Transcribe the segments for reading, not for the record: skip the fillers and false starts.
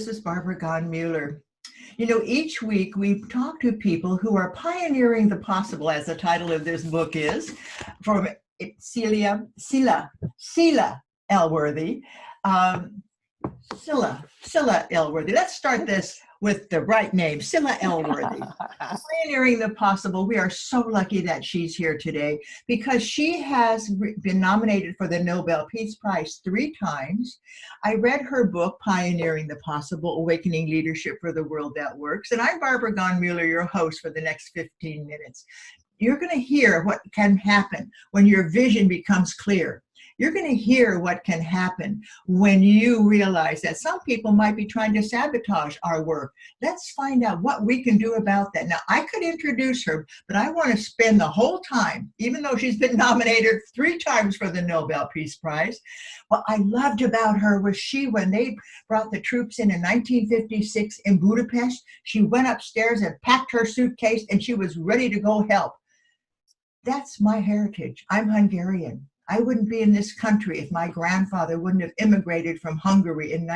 This is Barbara Gahn-Mueller. You know, each week we talk to people who are pioneering the possible, as the title of this book is, from Scilla Elworthy. Scilla Elworthy. Let's start this with the right name, Scilla Elworthy. Pioneering the possible. We are so lucky that she's here today because she has been nominated for the Nobel Peace Prize 3 times. I read her book, Pioneering the Possible, Awakening Leadership for the World That Works. And I'm Barbara Gahn-Mueller, your host for the next 15 minutes. You're going to hear what can happen when your vision becomes clear. You're going to hear what can happen when you realize that some people might be trying to sabotage our work. Let's find out what we can do about that. Now, I could introduce her, but I want to spend the whole time, even though she's been nominated 3 times for the Nobel Peace Prize. What I loved about her was when they brought the troops in 1956 in Budapest, she went upstairs and packed her suitcase and she was ready to go help. That's my heritage. I'm Hungarian. I wouldn't be in this country if my grandfather wouldn't have immigrated from Hungary in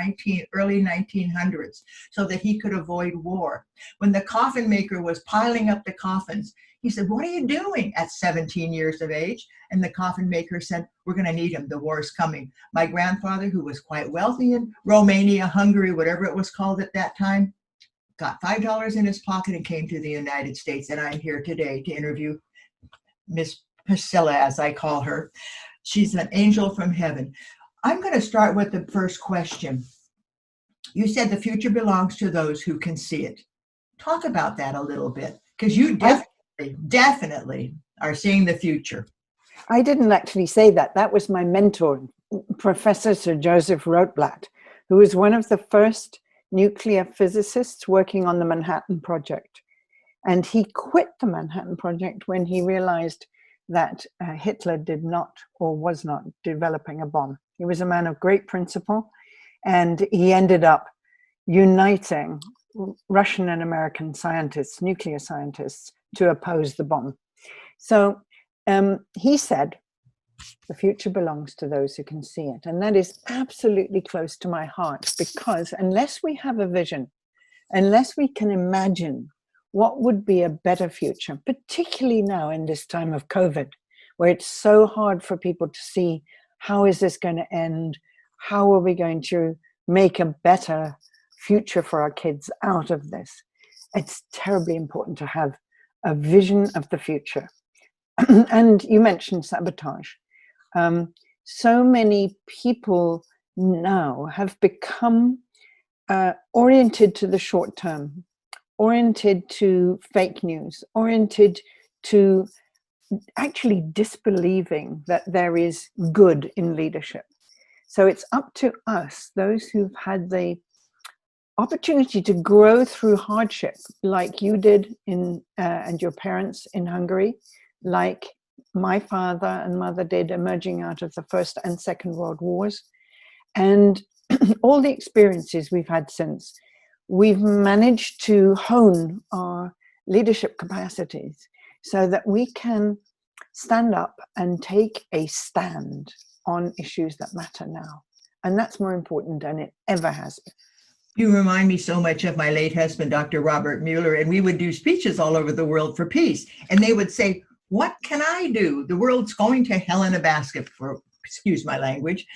early 1900s so that he could avoid war. When the coffin maker was piling up the coffins, he said, "What are you doing?" at 17 years of age. And the coffin maker said, "We're going to need him. The war is coming." My grandfather, who was quite wealthy in Romania, Hungary, whatever it was called at that time, got $5 in his pocket and came to the United States. And I'm here today to interview Miss Scilla, as I call her. She's an angel from heaven. I'm going to start with the first question. You said the future belongs to those who can see it. Talk about that a little bit, because you definitely are seeing the future. I didn't actually say that. That was my mentor, Professor Sir Joseph Rotblat, who was one of the first nuclear physicists working on the Manhattan Project. And he quit the Manhattan Project when he realized that Hitler did not or was not developing a bomb. He was a man of great principle, and he ended up uniting Russian and American scientists, nuclear scientists, to oppose the bomb. So he said, the future belongs to those who can see it. And that is absolutely close to my heart, because unless we have a vision, unless we can imagine what would be a better future, particularly now in this time of COVID, where it's so hard for people to see, how is this going to end? How are we going to make a better future for our kids out of this? It's terribly important to have a vision of the future. And you mentioned sabotage. So many people now have become oriented to the short term, oriented to fake news, oriented to actually disbelieving that there is good in leadership. So it's up to us, those who've had the opportunity to grow through hardship, like you did and your parents in Hungary, like my father and mother did emerging out of the First and Second World Wars, and all the experiences we've had since. We've managed to hone our leadership capacities so that we can stand up and take a stand on issues that matter now. And that's more important than it ever has been. You remind me so much of my late husband, Dr. Robert Mueller, and we would do speeches all over the world for peace. And they would say, "What can I do? The world's going to hell in a basket," excuse my language.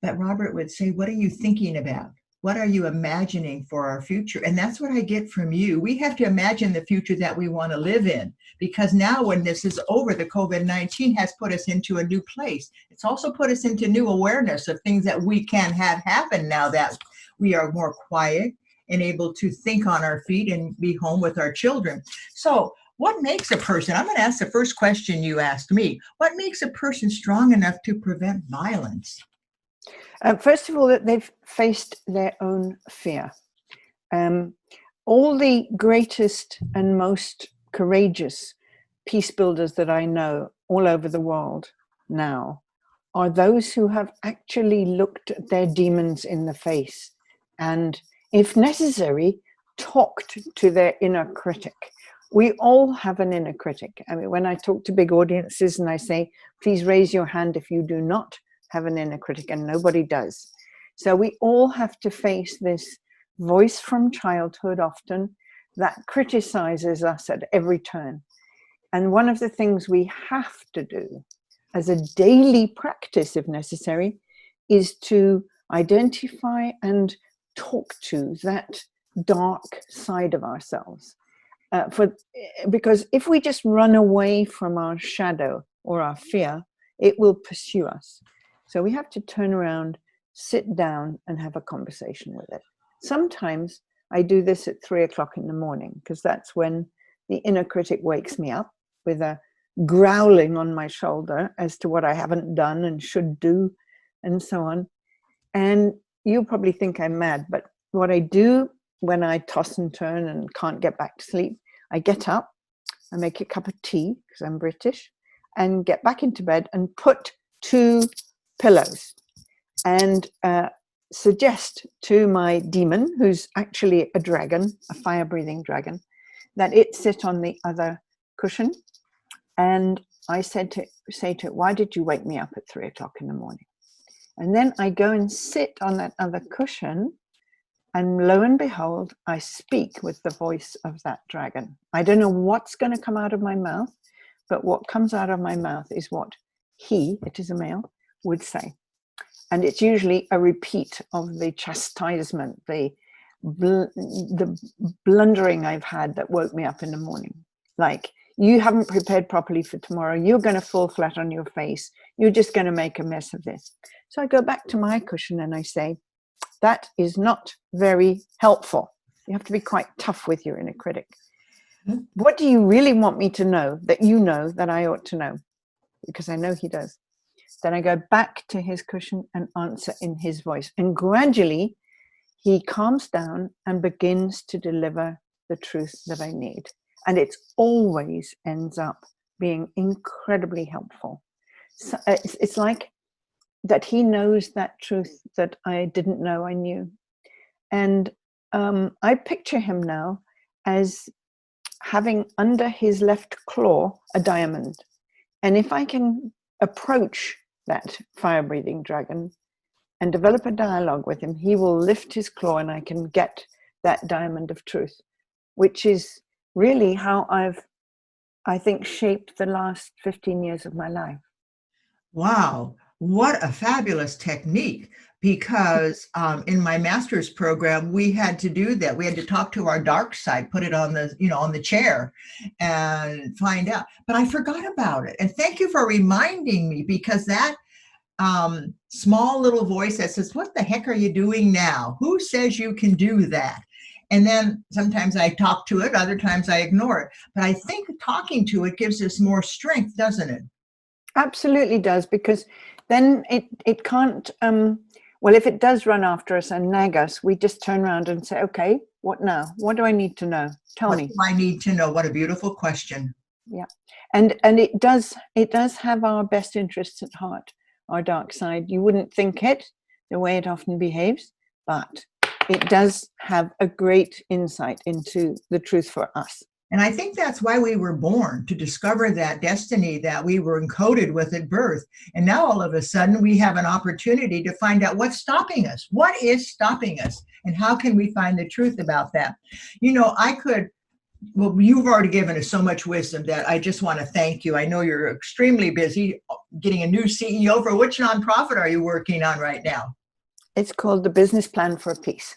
But Robert would say, "What are you thinking about? What are you imagining for our future?" And that's what I get from you. We have to imagine the future that we want to live in, because now when this is over, the COVID-19 has put us into a new place. It's also put us into new awareness of things that we can have happen now that we are more quiet and able to think on our feet and be home with our children. So what makes a person, I'm going to ask the first question you asked me, what makes a person strong enough to prevent violence? First of all, that they've faced their own fear. All the greatest and most courageous peace builders that I know all over the world now are those who have actually looked at their demons in the face and, if necessary, talked to their inner critic. We all have an inner critic. I mean, when I talk to big audiences and I say, please raise your hand if you do not have an inner critic, and nobody does. So we all have to face this voice from childhood often that criticizes us at every turn. And one of the things we have to do as a daily practice, if necessary, is to identify and talk to that dark side of ourselves. Because if we just run away from our shadow or our fear, it will pursue us. So we have to turn around, sit down, and have a conversation with it. Sometimes I do this at 3 o'clock in the morning, because that's when the inner critic wakes me up with a growling on my shoulder as to what I haven't done and should do, and so on. And you'll probably think I'm mad, but what I do when I toss and turn and can't get back to sleep, I get up, I make a cup of tea, because I'm British, and get back into bed and put 2 pillows and suggest to my demon, who's actually a dragon, a fire-breathing dragon, that it sit on the other cushion. And I say to it, why did you wake me up at 3 o'clock in the morning? And then I go and sit on that other cushion, and lo and behold, I speak with the voice of that dragon. I don't know what's going to come out of my mouth, but what comes out of my mouth is what he, it is a male, would say. And it's usually a repeat of the chastisement, the blundering I've had that woke me up in the morning. Like, you haven't prepared properly for tomorrow. You're going to fall flat on your face. You're just going to make a mess of this. So I go back to my cushion and I say, that is not very helpful. You have to be quite tough with your inner critic. What do you really want me to know that you know that I ought to know? Because I know he does. Then I go back to his cushion and answer in his voice. And gradually he calms down and begins to deliver the truth that I need. And it always ends up being incredibly helpful. So it's like that he knows that truth that I didn't know I knew. And I picture him now as having under his left claw a diamond. And if I can approach that fire-breathing dragon and develop a dialogue with him, he will lift his claw and I can get that diamond of truth, which is really how I think, shaped the last 15 years of my life. Wow, what a fabulous technique. Because in my master's program, we had to do that. We had to talk to our dark side, put it on the, on the chair and find out. But I forgot about it. And thank you for reminding me, because that small little voice that says, what the heck are you doing now? Who says you can do that? And then sometimes I talk to it, other times I ignore it. But I think talking to it gives us more strength, doesn't it? Absolutely does, because then it can't, well, if it does run after us and nag us, we just turn around and say, okay, what now? What do I need to know? Tell me. What do I need to know? What a beautiful question. Yeah. And it does have our best interests at heart, our dark side. You wouldn't think it, the way it often behaves, but it does have a great insight into the truth for us. And I think that's why we were born, to discover that destiny that we were encoded with at birth. And now all of a sudden we have an opportunity to find out what's stopping us. What is stopping us? And how can we find the truth about that? Well, you've already given us so much wisdom that I just want to thank you. I know you're extremely busy getting a new CEO. For which nonprofit are you working on right now? It's called The Business Plan for Peace.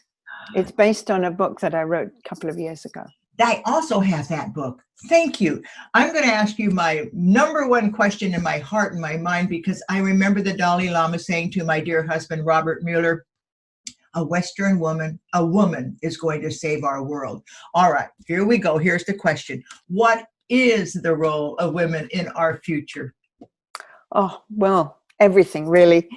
It's based on a book that I wrote a couple of years ago. I also have that book. Thank you. I'm going to ask you my number one question in my heart and my mind, because I remember the Dalai Lama saying to my dear husband, Robert Mueller, a Western woman, a woman is going to save our world. All right, here we go. Here's the question. What is the role of women in our future? Oh, well, everything really.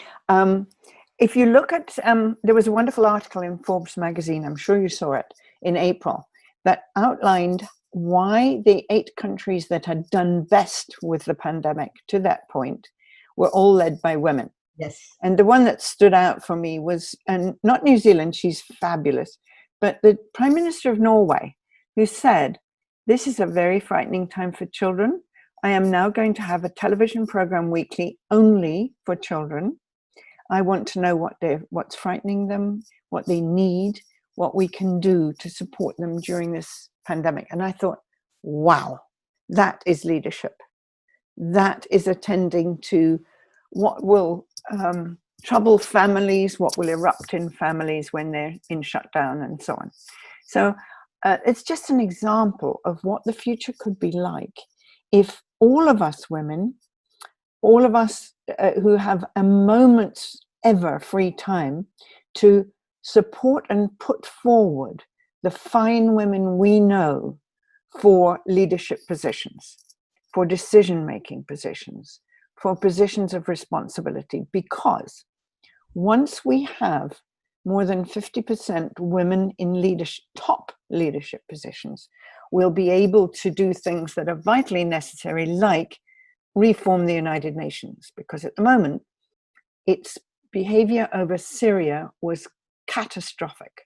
If you look at, there was a wonderful article in Forbes magazine, I'm sure you saw it, in April, that outlined why the 8 countries that had done best with the pandemic to that point were all led by women. Yes. And the one that stood out for me was, and not New Zealand, she's fabulous, but the Prime Minister of Norway, who said, this is a very frightening time for children. I am now going to have a television program weekly only for children. I want to know what's frightening them, what they need, what we can do to support them during this pandemic. And I thought, wow, that is leadership. That is attending to what will trouble families, what will erupt in families when they're in shutdown and so on. So it's just an example of what the future could be like if all of us women, all of us who have a moment's ever free time to support and put forward the fine women we know for leadership positions, for decision-making positions, for positions of responsibility. Because once we have more than 50% women in leadership, top leadership positions, we'll be able to do things that are vitally necessary, like reform the United Nations. Because at the moment, its behavior over Syria was catastrophic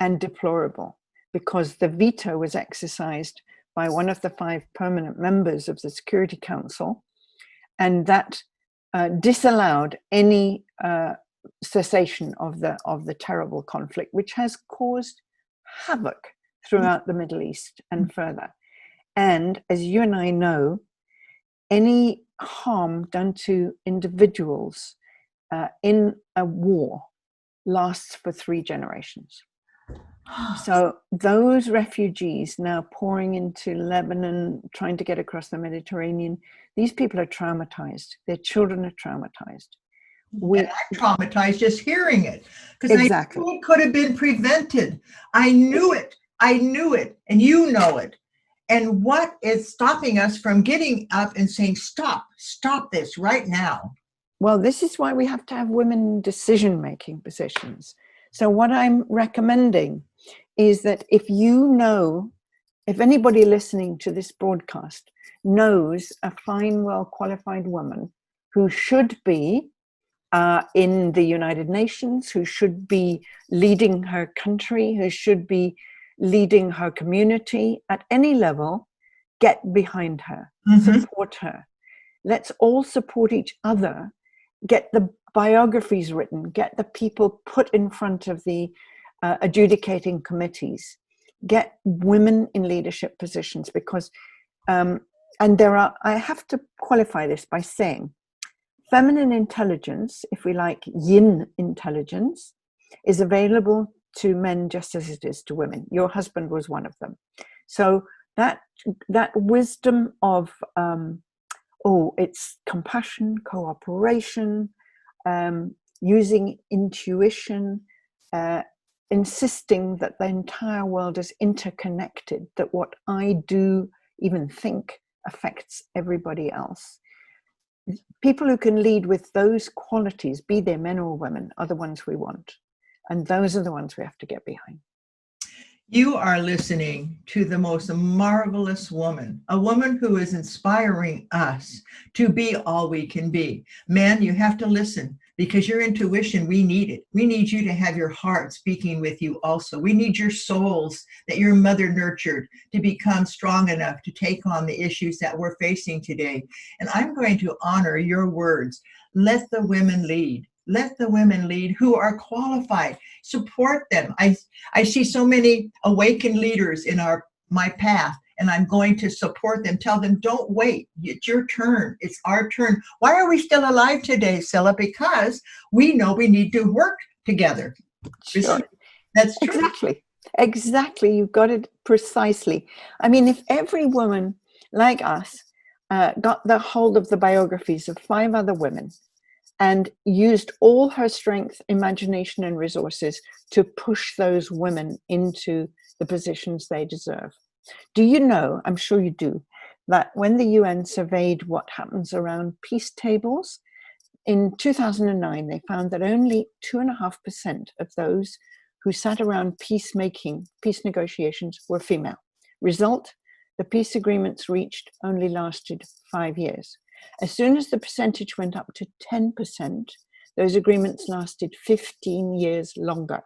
and deplorable, because the veto was exercised by one of the 5 permanent members of the Security Council, and that disallowed any cessation of the terrible conflict, which has caused havoc throughout the Middle East and further. And as you and I know, any harm done to individuals in a war lasts for 3 generations. So those refugees now pouring into Lebanon, trying to get across the Mediterranean, these people are traumatized. Their children are traumatized. And I'm traumatized just hearing it, because exactly. I knew it could have been prevented. I knew it. I knew it. And you know it. And what is stopping us from getting up and saying, stop this right now? Well, this is why we have to have women in decision-making positions. So what I'm recommending is that if anybody listening to this broadcast knows a fine, well-qualified woman who should be in the United Nations, who should be leading her country, who should be leading her community at any level, get behind her, support her. Let's all support each other, get the biographies written, get the people put in front of the adjudicating committees, get women in leadership positions, because, and I have to qualify this by saying, feminine intelligence, if we like yin intelligence, is available to men just as it is to women. Your husband was one of them. So that wisdom of, it's compassion, cooperation, using intuition, insisting that the entire world is interconnected, that what I do, even think, affects everybody else. People who can lead with those qualities, be they men or women, are the ones we want. And those are the ones we have to get behind. You are listening to the most marvelous woman, a woman who is inspiring us to be all we can be. Men, you have to listen, because your intuition, we need it. We need you to have your heart speaking with you also. We need your souls that your mother nurtured to become strong enough to take on the issues that we're facing today. And I'm going to honor your words. Let the women lead. Let the women lead who are qualified. Support them. I see so many awakened leaders in my path, and I'm going to support them. Tell them, don't wait. It's your turn. It's our turn. Why are we still alive today, Scilla? Because we know we need to work together. Sure. That's true. Exactly. You got it precisely. I mean, if every woman like us got the hold of the biographies of 5 other women and used all her strength, imagination, and resources to push those women into the positions they deserve. Do you know, I'm sure you do, that when the UN surveyed what happens around peace tables, in 2009, they found that only 2.5% of those who sat around peace negotiations were female. Result, the peace agreements reached only lasted 5 years. As soon as the percentage went up to 10%, those agreements lasted 15 years longer.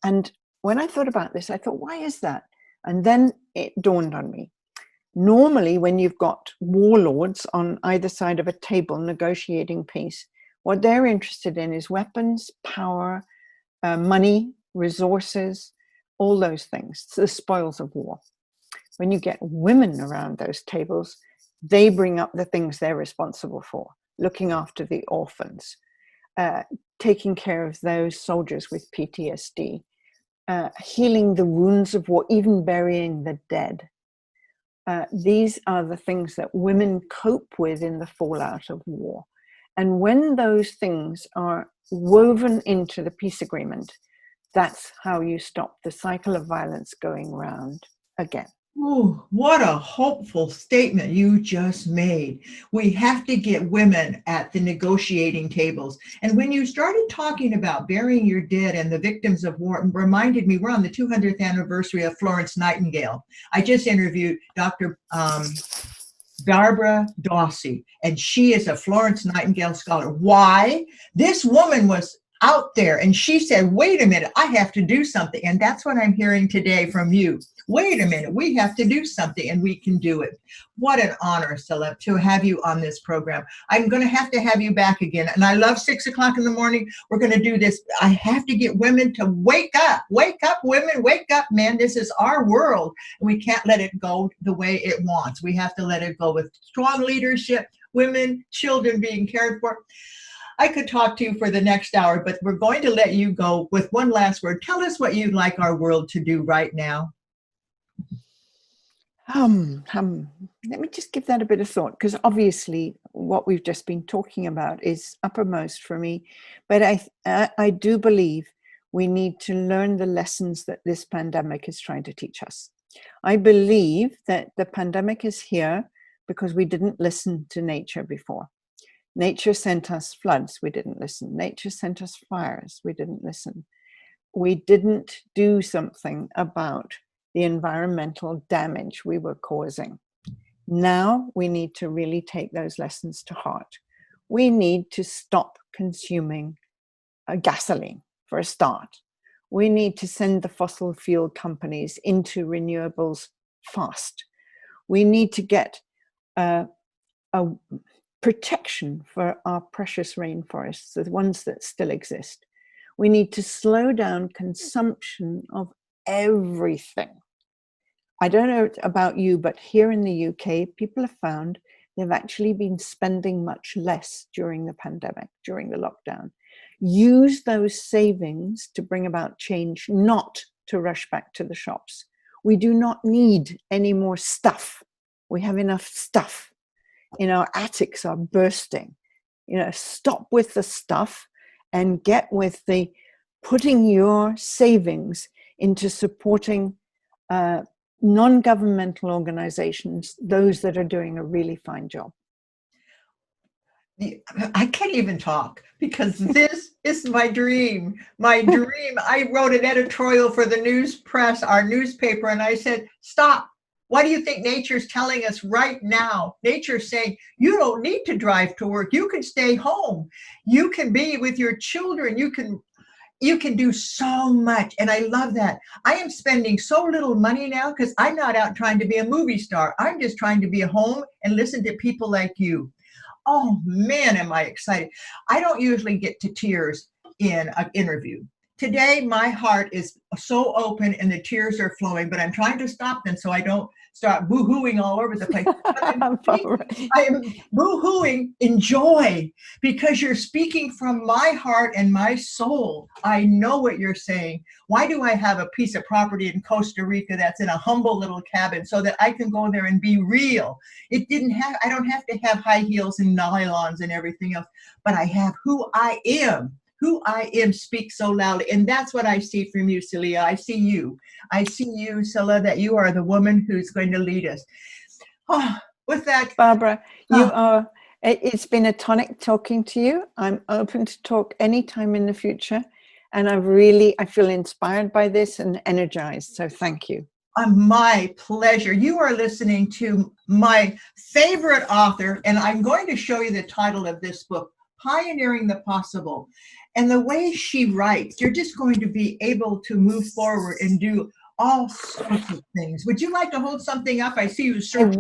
And when I thought about this, I thought, why is that? And then it dawned on me. Normally, when you've got warlords on either side of a table negotiating peace, what they're interested in is weapons, power, money, resources, all those things, it's the spoils of war. When you get women around those tables, they bring up the things they're responsible for, looking after the orphans, taking care of those soldiers with PTSD, healing the wounds of war, even burying the dead. These are the things that women cope with in the fallout of war. And when those things are woven into the peace agreement, that's how you stop the cycle of violence going round again. Oh, what a hopeful statement you just made. We have to get women at the negotiating tables. And when you started talking about burying your dead and the victims of war, it reminded me, we're on the 200th anniversary of Florence Nightingale. I just interviewed Dr. Barbara Dawsey, and she is a Florence Nightingale scholar. Why? This woman was out there and she said, wait a minute, I have to do something. And that's what I'm hearing today from you. Wait a minute, we have to do something, and we can do it. What an honor, Scilla, to have you on this program. I'm going to have you back again. And I love 6 o'clock in the morning. We're going to do this. I have to get women to wake up. Wake up, women. Wake up, men. This is our world. And we can't let it go the way it wants. We have to let it go with strong leadership, women, children being cared for. I could talk to you for the next hour, but we're going to let you go with one last word. Tell us what you'd like our world to do right now. Let me just give that a bit of thought, because obviously what we've just been talking about is uppermost for me. But I do believe we need to learn the lessons that this pandemic is trying to teach us. I believe that the pandemic is here because we didn't listen to nature before. Nature sent us floods, we didn't listen. Nature sent us fires, we didn't listen. We didn't do something about the environmental damage we were causing. Now we need to really take those lessons to heart. We need to stop consuming gasoline for a start. We need to send the fossil fuel companies into renewables fast. We need to get a protection for our precious rainforests, the ones that still exist. We need to slow down consumption of everything. I don't know about you, but here in the UK, people have found they've actually been spending much less during the pandemic, during the lockdown. Use those savings to bring about change, not to rush back to the shops. We do not need any more stuff. We have enough stuff. Our attics are bursting. Stop with the stuff and get with the putting your savings into supporting non-governmental organizations, those that are doing a really fine job. I can't even talk because this is my dream. My dream. I wrote an editorial for the news press, our newspaper, and I said, stop. What do you think nature's telling us right now? Nature's saying, you don't need to drive to work. You can stay home. You can be with your children. You can do so much. And I love that. I am spending so little money now because I'm not out trying to be a movie star. I'm just trying to be at home and listen to people like you. Oh man, am I excited. I don't usually get to tears in an interview. Today, my heart is so open and the tears are flowing, but I'm trying to stop them so I don't start boo-hooing all over the place. I'm boo-hooing in joy because you're speaking from my heart and my soul. I know what you're saying. Why do I have a piece of property in Costa Rica that's in a humble little cabin so that I can go there and be real? I don't have to have high heels and nylons and everything else, but I have who I am. Who I am speaks so loudly. And that's what I see from you, Scilla. I see you, Scilla, that you are the woman who's going to lead us. Oh, with that. Barbara, it's been a tonic talking to you. I'm open to talk anytime in the future. And I feel inspired by this and energized. So thank you. My pleasure. You are listening to my favorite author, and I'm going to show you the title of this book, Pioneering the Possible. And the way she writes, you're just going to be able to move forward and do all sorts of things. Would you like to hold something up? I see you, sir.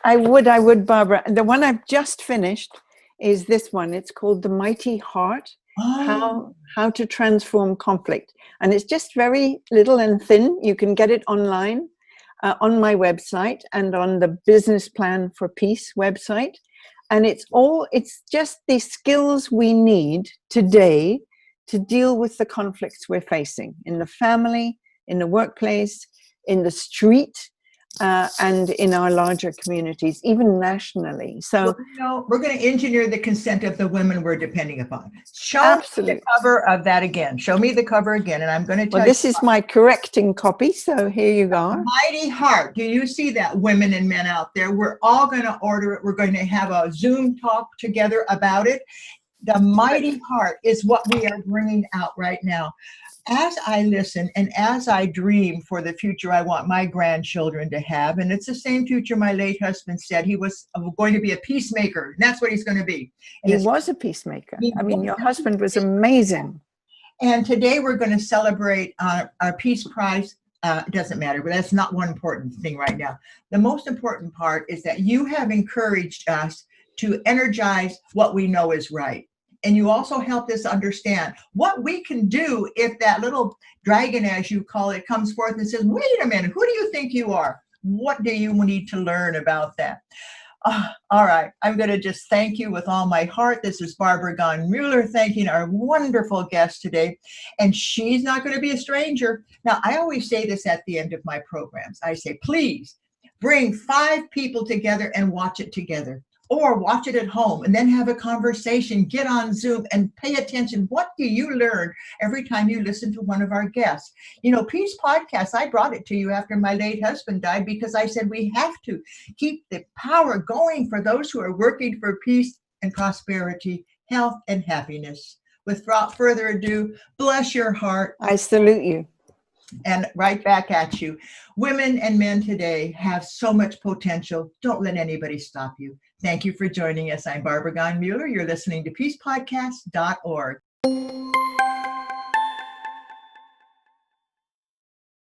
I would, Barbara. The one I've just finished is this one. It's called The Mighty Heart. Oh, how to transform conflict. And it's just very little and thin. You can get it online on my website and on the Business Plan for Peace website. And it's just the skills we need today to deal with the conflicts we're facing in the family, in the workplace, in the street, and in our larger communities, even nationally. So, we're going to engineer the consent of the women we're depending upon. Show absolutely. me the cover of that again. Show me the cover again, and I'm going to tell Well, this is my correcting copy, so here you go. Mighty Heart. Do you see that, women and men out there? We're all going to order it. We're going to have a Zoom talk together about it. The Mighty Heart is what we are bringing out right now. As I listen and as I dream for the future I want my grandchildren to have, and it's the same future my late husband said, he was going to be a peacemaker. And that's what he's going to be. And he was a peacemaker. I mean, your husband was amazing. And today we're going to celebrate our Peace Prize. It doesn't matter, but that's not one important thing right now. The most important part is that you have encouraged us to energize what we know is right. And you also helped us understand what we can do if that little dragon, as you call it, comes forth and says, wait a minute, who do you think you are? What do you need to learn about that? All right, I'm going to just thank you with all my heart. This is Barbara Gahn-Mueller thanking our wonderful guest today. And she's not going to be a stranger. Now, I always say this at the end of my programs. I say, please bring 5 people together and watch it together. Or watch it at home and then have a conversation, get on Zoom and pay attention. What do you learn every time you listen to one of our guests? You know, Peace Podcast, I brought it to you after my late husband died because I said we have to keep the power going for those who are working for peace and prosperity, health and happiness. Without further ado, bless your heart. I salute you. And right back at you. Women and men today have so much potential. Don't let anybody stop you. Thank you for joining us. I'm Barbara Gahn-Mueller. You're listening to peacepodcast.org.